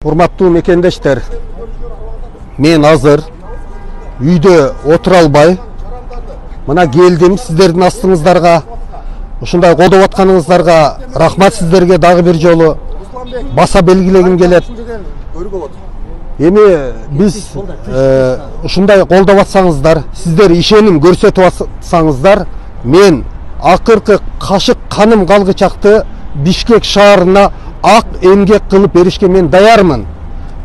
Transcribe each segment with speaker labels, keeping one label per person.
Speaker 1: Урматтуу мекендештер, мен азыр үйдө отура албай, мына келдим сиздердин астыңыздарга, ушундай колдоп атканыңыздарга рахмат сиздерге дагы бир жолу баса белгилегим келет. Эми биз ушундай колдоп атсаңыздар, сиздер ишеним көрсөтүп атсаңыздар, мен акыркы кашык каным калгычакты Бишкек шаарына ак эмгек кылып беришке мен даярмын.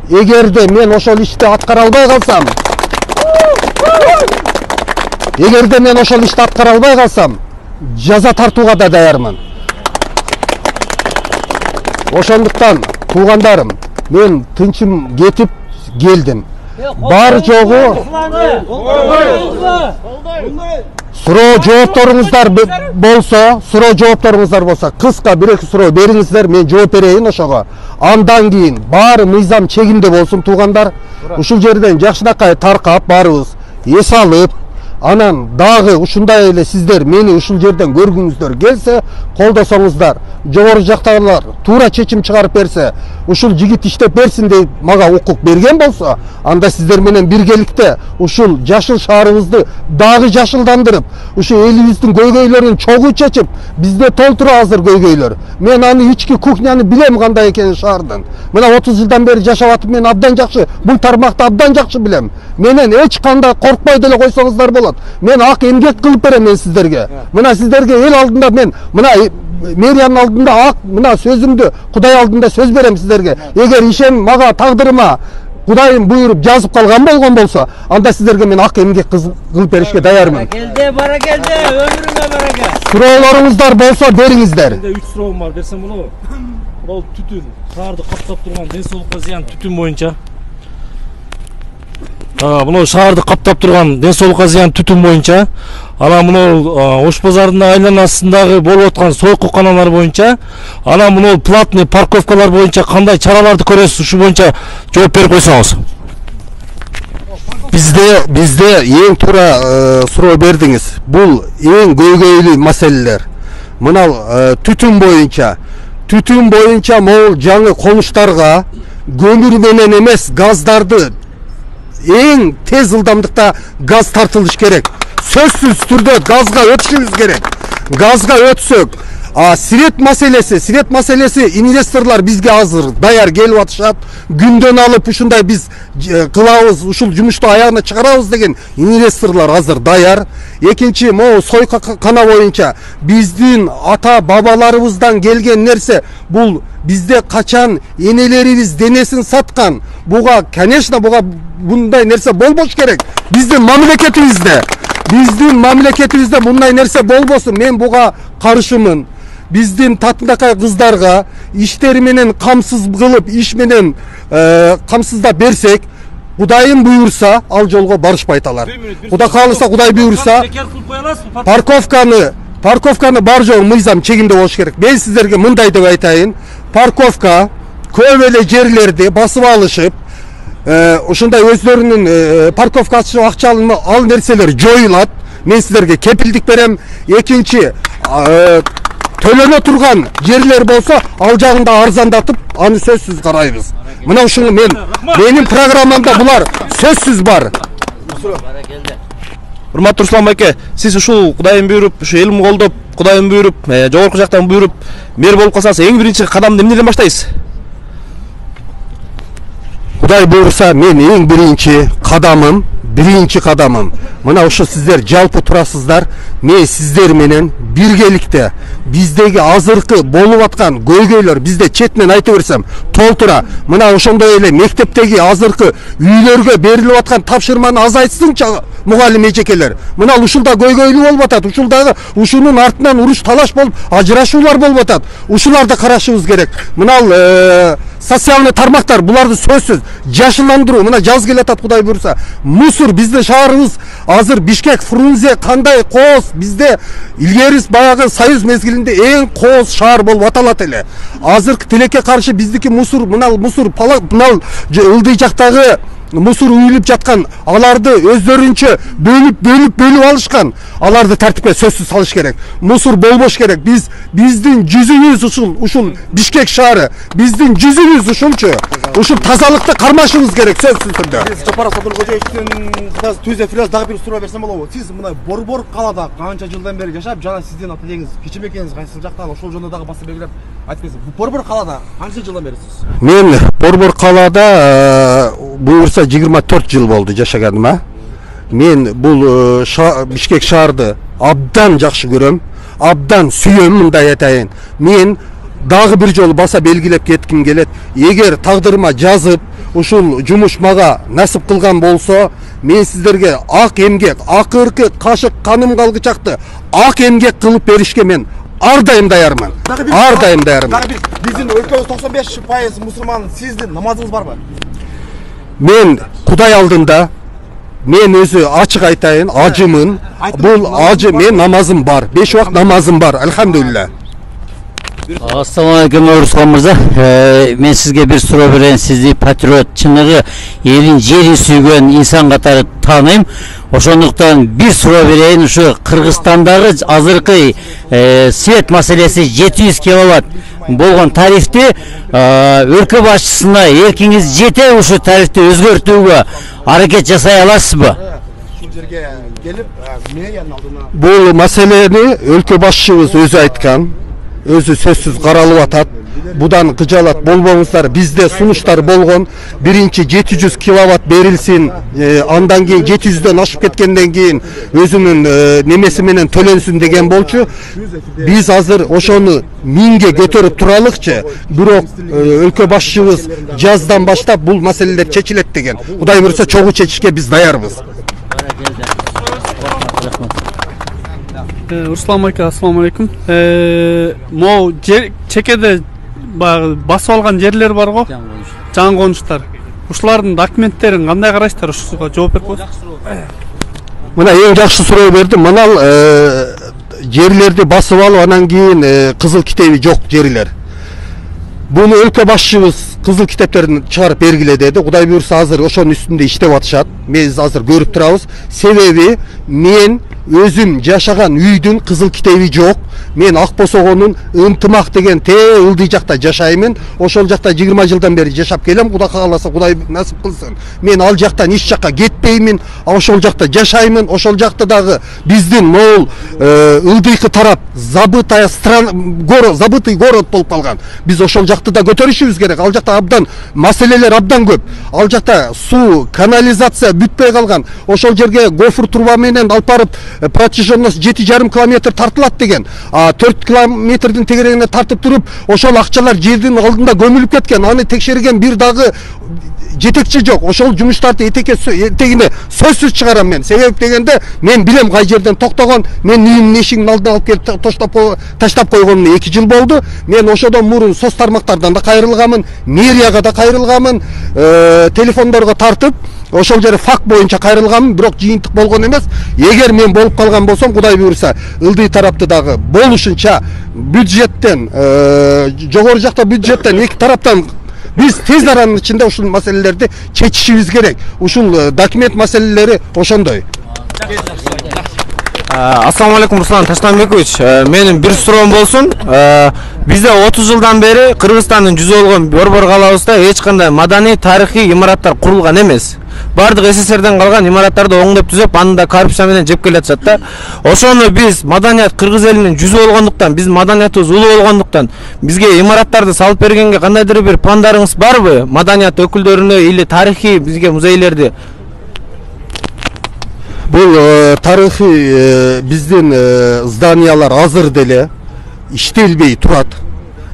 Speaker 1: Эгерде мен ошол ишти аткара албай калсам, жаза тартууга да даярмын. Ошондуктан туугандарым, мен тынчым кетип келдим. Бар жогу суроо жоопторуңуздар болсо, кыска бир-эки суроо бериңиздер, мен жооп берейин ошого. Андан кийин баары мыйзам чегинде болсун туугандар. Ушул жерден жакшынакай таркап баарыбыз эс алып, анан дагы ушундай эле сиздер мени ушул жерден көргүңүздөр келсе, колдосоңуздар, жогору жактагылар туура чечим чыгарып берсе, ушул жигит иштеп берсин деп мага укук берген болсо, анда сиздер менен биргеликте ушул жашыл шаарыбызды дагы жашылдандырып, ушу элибиздин көйгөйлөрүн чогуу чечип, бизде толтура азыр көйгөйлөр. Мен аны ички кухняны билем кандай экенин шаардын. Мына 30 жылдан бери жашап атып, мен абдан жакшы, бул тармакты абдан жакшы билем. Менен эч кандай коркпой деле койсоңуздар болот. Мен ак эмгек кылып берем мен сиздерге. Мына сиздерге эл алдында мен мына мэриянын алдында ак мына сөзүмдү Кудай алдында сөз берем сиздерге. Эгер ишен мага тагдырыма Кудайым буйруп жазып калган болгон болсо, анда сиздерге мен ак эмгек кылып беришке даярмын.
Speaker 2: Баракелде, өмүрүңө барака.
Speaker 1: Суроолоруңуздар болсо бериңиздер.
Speaker 3: Менде 3 суроом бар, берсем болобу? Бул түтүн, шаарды каптап турган ден соолукка зыян түтүн боюнча. Мына шаарды каптап турган ден соолукка зыян түтүн боюнча, ана мына Ош базарынын айланасындагы болуп аткан сойкуканалар боюнча, ана мына платный парковкалар боюнча кандай чараларды көрөсүз, ушу боюнча жооп берип койсоңуз. Бизде эң туура суроо бердиңиз. Бул эң көйгөйлүү маселелер. Мына түтүн боюнча могул жаңы конуштарга көмүр менен эмес, газдарды эң тез ылдамдыкта газ тартылыш керек. Сөзсүз түрдө газга өтүшүбүз керек. Газга өтсөк, свет маселеси инвесторлор бизге азыр даяр келип атышат. Күндөн алып ушундай биз кылабыз, ушул жумушту аягына чыгарабыз деген инвесторлор азыр даяр. Экинчи, могу сойкана боюнча биздин ата бабаларыбыздан келген нерсе, бул бизде качан энелерибиз денесин саткан. Буга, конечно, мындай нерсе болбош керек. Биздин мамлекетибизде мындай нерсе болбосун. Мен буга каршымын. Биздин татындакай кыздарга иштери менен камсыз кылып, иш менен камсыздап берсек, Кудайым буйрса, ал жолго барышпайт алар. Кудай кааласа, Кудай буйрса, парковканы бар жогу мыйзам чегинде болуш керек. Мен сиздерге мындай деп айтайын. Парковка көп эле жерлерди басып алышып, ушундай өздөрүнүн парковка ачып акчалуу ал нерселер жоюлат. Мен сиздерге кепилдик берем. Экинчи, төлөнө турган жерлер болсо, ал жагында арзандатып, аны сөзсүз карайбыз. Мына ушуну менин программамда булар сөзсүз бар.
Speaker 4: Урматтуу Руслан байке, сиз ушул Кудайым буйруп, ушу элим колдоп, Кудайым буйруп, жогорку жактан буйруп, мэр болуп калсаңыз, эң биринчи кадамды эмнеден баштайсыз?
Speaker 1: Кудай буйрса, мен эң биринчи кадамым, мына ушу сиздер жалпы турасыздар, мен сиздер менен биргеликте биздеги азыркы болуп аткан көйгөйлөр бизде четинен айта берсем толтура. Мына ошондой эле мектептеги азыркы үйлөргө берилип аткан тапшырманы азайтсынчы мугалим эжекелер. Мына ушулда көйгөйлүү болуп атат. Ушунун артынан уруш талаш болуп, ажырашуулар болуп атат. Ушуларды карашыбыз керек. Мына социалдык тармактар буларды сөзсүз жашылдандыруу. Мына жаз келатат, Кудай буйрса. Мусор бизде шаарыбыз азыр Бишкек, Фрунзе кандай кооз, бизде илгери баягы Союз мезгилинде эң кооз шаар болуп аталат эле. Азыркы тилекке каршы биздики мусор, мына ылдый жактагы
Speaker 3: мусор үйүлүп жаткан, аларды өздөрүнчө бөлүп алышкан. Аларды тартипке сөзсүз салыш керек. Мусор болбош керек. Биздин жүзүбүз ушул Бишкек шаары, биздин жүзүбүз ушулчу. Ушул тазалыкты кармашыбыз керек сөзсүз түрдө.
Speaker 5: Жапар Садыркожоевдин түз эфирде дагы бир суроо берсем болобу? Сиз мына Борбор калаада канча жылдан бери жашап, жана сиздин ата энеңиз кичим экениңиз кайсы жактан, ошол жөнүндө дагы баса белгилеп айтып берсеңиз. Борбор калаада канча жылдан берисиз?
Speaker 3: Мен Борбор калаада буюрса 24 жыл болду жашаганыма. Мен бул Бишкек шаарды абдан жакшы көрөм, абдан сүйөм, мындай айтайын. Мен дагы бир жолу баса белгилеп кетким келет. Эгер тагдырыма жазып, ушул жумуш мага насип кылган болсо, мен сиздерге ак эмгек, акыркы кашык каным калгычакты ак эмгек кылып беришке мен ар дайым даярмын. Ар дайым даярмын.
Speaker 5: Дагы бир биздин өлкөбүз 95% мусулман, сиздин намазыңыз барбы?
Speaker 3: Мен Кудай алдында мен өзү ачык айтайын, ажымын. Бул ажы, мен намазым бар. 5 убак намазым бар. Алхамдулилlah.
Speaker 2: Assalamu alaikum Ruslan Mırza. Men sizge bir soru bereyim. Sizi patriot, çınıgı, elin jeri süygen insan katары tanıyım. Oşonduktan bir soru bereyim. Şu Kırgızstandagı azırkı свет маселеси 700 киловатт болгон тарифти өлкө башчысына эркиңиз жете ушу тарифти өзгөртүүгө аракет жасай аласызбы?
Speaker 5: Ушул жерге келип, менин алдына
Speaker 3: Бул маселени өлкө башчыбыз өзү айткан. Өзү сөзсүз каралып атат. Будан кыжалат болбоңуздар. Бизде сунуштар болгон. Биринчи 700 киловатт берилсин, андан кийин 700дөн ашып кеткенден кийин өзүнүн немеси менен төлөнсүн деген болчу. Биз азыр ошону 1000ге көтөрүп туралыкчы. Бирок өлкө башчыбыз жаздан баштап бул маселелер чечилет деген. Кудай буйрса чогуу чечишке биз даярбыз.
Speaker 6: Руслан Майка, ассаламу алейкум. Могу чекеде басып алган жерлер бар го, жаңы конуштар. Ушулардын документтерин кандай карайсыздар? Ушуга жооп берип коесуз.
Speaker 3: Мына эң жакшы суроо бердим. Мына жерлерди басып алып, анан кийин кызыл китеби жок жерлер. Буну өлкө башчыбыз кызыл китептерин чыгарып бергиле деди. Кудай буйрса азыр ошонун үстүндө иштеп атышат. Биз азыр көрүп турабыз. Себеби мен өзүм жашаган үйдүн кызыл китеби жок. Мен Ак Босогонун Ынтымак деген ылдый жакта жашаймын. Ошол жакта 20 жылдан бери жашап келем. Кудай кааласа, Кудай насип кылсын. Мен ал жактан эч жакка кетпеймин. Ошол жакта жашаймын. Ошол жакта дагы биздин могул ылдыйкы тарап забытый город болуп калган. Биз ошол жакты да көтөрүшүбүз керек. Ал жакта абдан маселелер абдан көп. Ал жакта суу, канализация бүтпөй калган. Ошол жерге гофур труба менен алып барып протяженность 7,5 километр тартылат деген. 4 километрдин тегерегине тартып туруп, ошол акчалар жердин алдында көмүлүп кеткен. Аны текшерген бир дагы жетекчи жок. Ошол жумуштарды этегине сөзсүз чыгарам мен. Себеп дегенде мен билем кай жерден токтогон. Мен үйүмдүн эшигинин алдына алып келип таштап койгонуна 2 жыл болду. Мен ошодон мурун соц тармактардан да кайрылганмын, мэрияга да кайрылганмын, телефондорго тартып ошол жер факт боюнча кайрылганмын, бирок жыйынтык болгон эмес. Эгер мен болуп калган болсом, Кудай буйрса, ылдый тарапты дагы болушунча бюджеттен, жогору жакта бюджеттен эки тараптан биз тез аранын ичинде ушул маселелерди чечишибиз керек. Ушул документ маселелери ошондой.
Speaker 7: Ассаламу алейкум, Руслан Таштанбекович. Менин бир суроом болсун. Бизде 30 жылдан бери Кыргызстандын жүзү болгон Борбор калабызда эч кандай маданий, тарыхый имараттар курулган эмес. Бардык СССРден калган имараттарды оңдоп түзөп, аны да коррупция менен жеп келатышат да. Ошону биз маданият Кыргыз элинин жүзү болгондуктан, биз маданиятыбыз улуу болгондуктан, бизге имараттарды салып бергенге кандайдыр бир пландарыңыз барбы? Маданият өкүлдөрүнө или тарыхый бизге музейлерди?
Speaker 3: Бул тарыхый биздин зданиялар азыр деле иштелбей турат.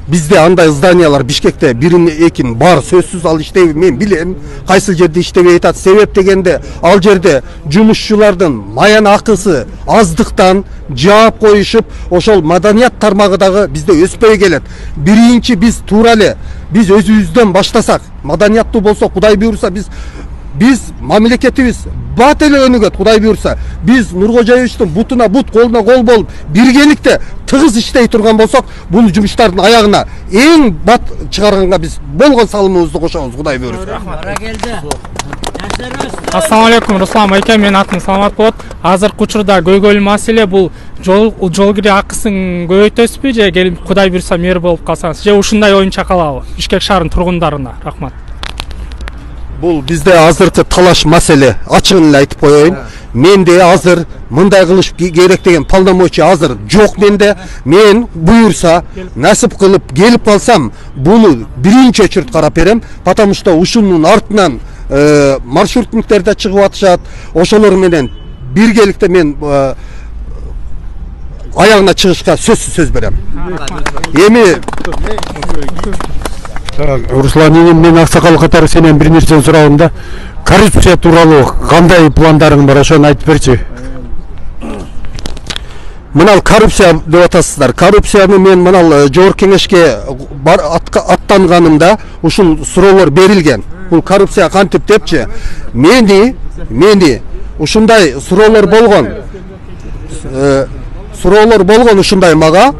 Speaker 3: Бизде андай зданиялар Бишкекте бирин экин бар, сөзсүз ал иштебей, мен билем кайсы жерде иштебей атат. Себеп дегенде ал жерде жумушчулардын маян акысы аздыктан жаап коюшуп, ошол маданият тармагы дагы бизде өспөй келет. Биринчи биз туура эле биз өзүбүздөн баштасак, маданияттуу болсок, Кудай буйрса, биз мамлекетибиз бат эле өнүгөт. Кудай буйрса, биз Нуркожоевичтин бутуна бут, колуна кол болуп, биргеликте тыгыз иштей турган болсок, бул жумуштардын аягына эң бат чыгарганга биз болгон салымыбызды кошобуз. Кудай буйрса.
Speaker 2: Бара келди.
Speaker 8: Assalamu alaikum, Руслан Майке, менин атым Саламат болот. Азыркы учурда көйгөйлүү маселе бул жол кире акысын көбөйтөсүзбү же келип Кудай буйрса мэр болуп калсаңыз же ушундай оюнча калабы Бишкек шаарынын тургундарына? Рахмат.
Speaker 3: Бул бизде азыркы талаш маселе, ачыгын эле айтып коеюн. Менде азыр мындай кылыш керек деген полномочия азыр жок менде. Мен буйрса насип кылып келип калсам, буну биринчи очередь карап берем, потому что ушунун артынан маршрутниктер да чыгып атышат. Ошолор менен биргеликте мен аягына чыгышка сөз берем. Эми
Speaker 1: Руслан, мен аксакал катары сенен бир нерсе сурагым да. Коррупция тууралуу кандай пландарың бар, ошону айтып берчи.
Speaker 3: Мынал коррупция деп атасыздар. Коррупцияны мен мынал жогорку кеңешке аттанганымда ушул суроолор берилген. Бул коррупция кантип депчи. Мени ушундай суроолор болгон ушундай мага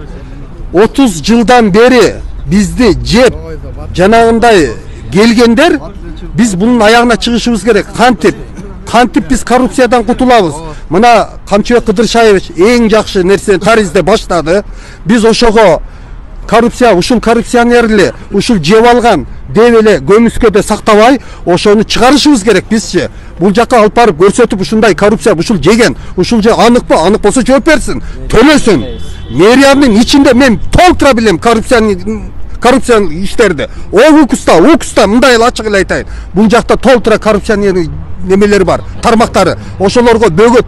Speaker 3: 30 жылдан бери бизди жеп жанагындай келгендер, биз бунун аягына чыгышыбыз керек. Кантип биз коррупциядан кутулабыз. Мына Камчыбек Кыдыршаевич эң жакшы нерсени таризде баштады. Биз ошого ушул коррупционерлер, ушул жеп алган деп эле көмүскөдө сактабай, ошону чыгарышыбыз керек бизчи. Бул жакка алып барып көрсөтүп, ушундай коррупция, ушул жеген, ушул же аныкпы, анык болсо жооп берсин, төлөсүн. Мэриянын ичинде мен толтура билем коррупциянын иштерди. Укуста мындай эле ачык эле айтайын. Бул жакта толтура коррупционер немелери бар, тармактары. Ошолорго бөгөт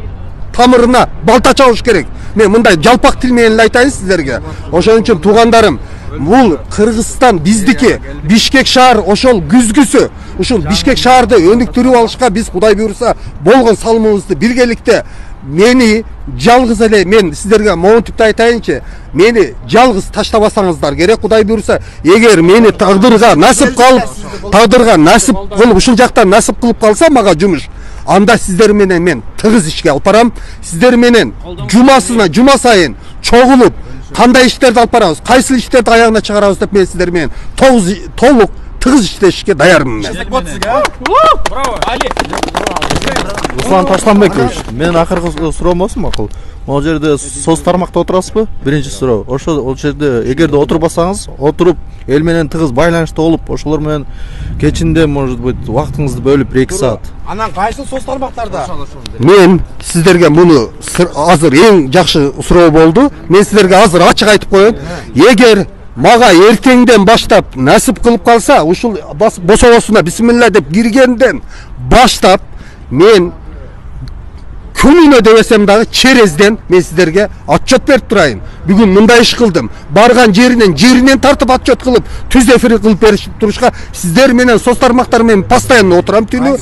Speaker 3: тамырына балта чабыш керек. Мен мындай жалпак тил менен эле айтайын сиздерге. Ошон үчүн туугандарым, бул Кыргызстан биздики, Бишкек шаар ошол күзгүсү. Ушул Бишкек шаарды өнүктүрүп алышка биз Кудай буйрса болгон салымыбызды биргеликте мени жалгыз эле мен сиздерге монтип айтайынчы, мени жалгыз таштабасаңыздар керек. Кудай буйрса, эгер мени тагдырга насип кылып ушул жактан насип кылып калса мага жумуш, анда сиздер менен мен тыгыз ишке алып барам. Сиздер менен жума сайын чогулуп кандай иштерди алып барабыз, кайсы иштерди аягына чыгарабыз деп мен сиздер менен толук тыгыз иштешке даярмын мен.
Speaker 4: Руслан Таштанбекович, мен акыркы суроом болсун макул. Могу жерде соц тармакта отурасызбы? Биринчи суроо. Ошол жерде эгерде отурбасаңыз, отуруп эл менен тыгыз байланышта болуп, ошолор менен кечинде, может быть, убактыңызды бөлүп 2 саат.
Speaker 5: Анан кайсы соц тармактарда?
Speaker 3: Мен сиздерге муну азыр эң жакшы суроо болду. Мен сиздерге азыр ачык айтып коеюн. Эгер мага эртеңден баштап насип кылып калса, ушул бособосуна бисмилла деп киргенден баштап мен күнүнө дебесем дагы черезден мен сиздерге отчет берип турайын. Бүгүн мындай иш кылдым. Барган жеринен тартып отчет кылып, түз эфир кылып берип турушка сиздер менен соц тармактар менен постоянно отурам түнү.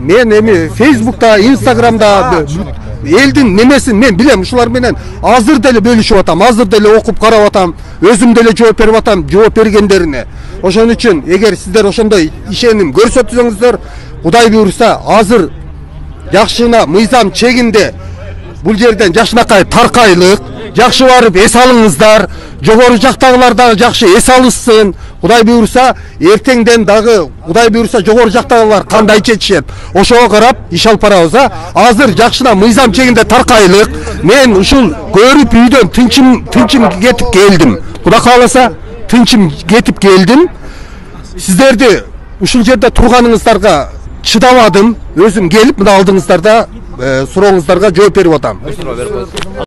Speaker 3: Мен эми Facebook'та, Instagram'da элдин немесин мен билем, ушулар менен азыр деле бөлүшүп атам, азыр деле окуп карап атам, өзүм деле жооп берип атам, жооп бергендерине. Ошон үчүн эгер сиздер ошондой ишеним көрсөтсөңүздөр, Кудай буйрса азыр жакшына мыйзам чегинде бул жерден жакшынакай таркайлык, жакшы барып эс алыңыздар, жогору жактагылар дагы жакшы эс алышсын. Кудай буйрса эртеңден дагы Кудай буйрса жогору жактагылар кандай чечишет, ошого карап иш алып барабыз. Азыр жакшына мыйзам чегинде таркайлык. Мен ушул көрүп үйдөн тынчым кетип келдим. Кудай кааласа тынчым кетип келдим. Сиздерди ушул жерде турганыңыздарга чыдамадым. Өзүм келип мына алдыңыздарда сурооңуздарга жооп берип атам.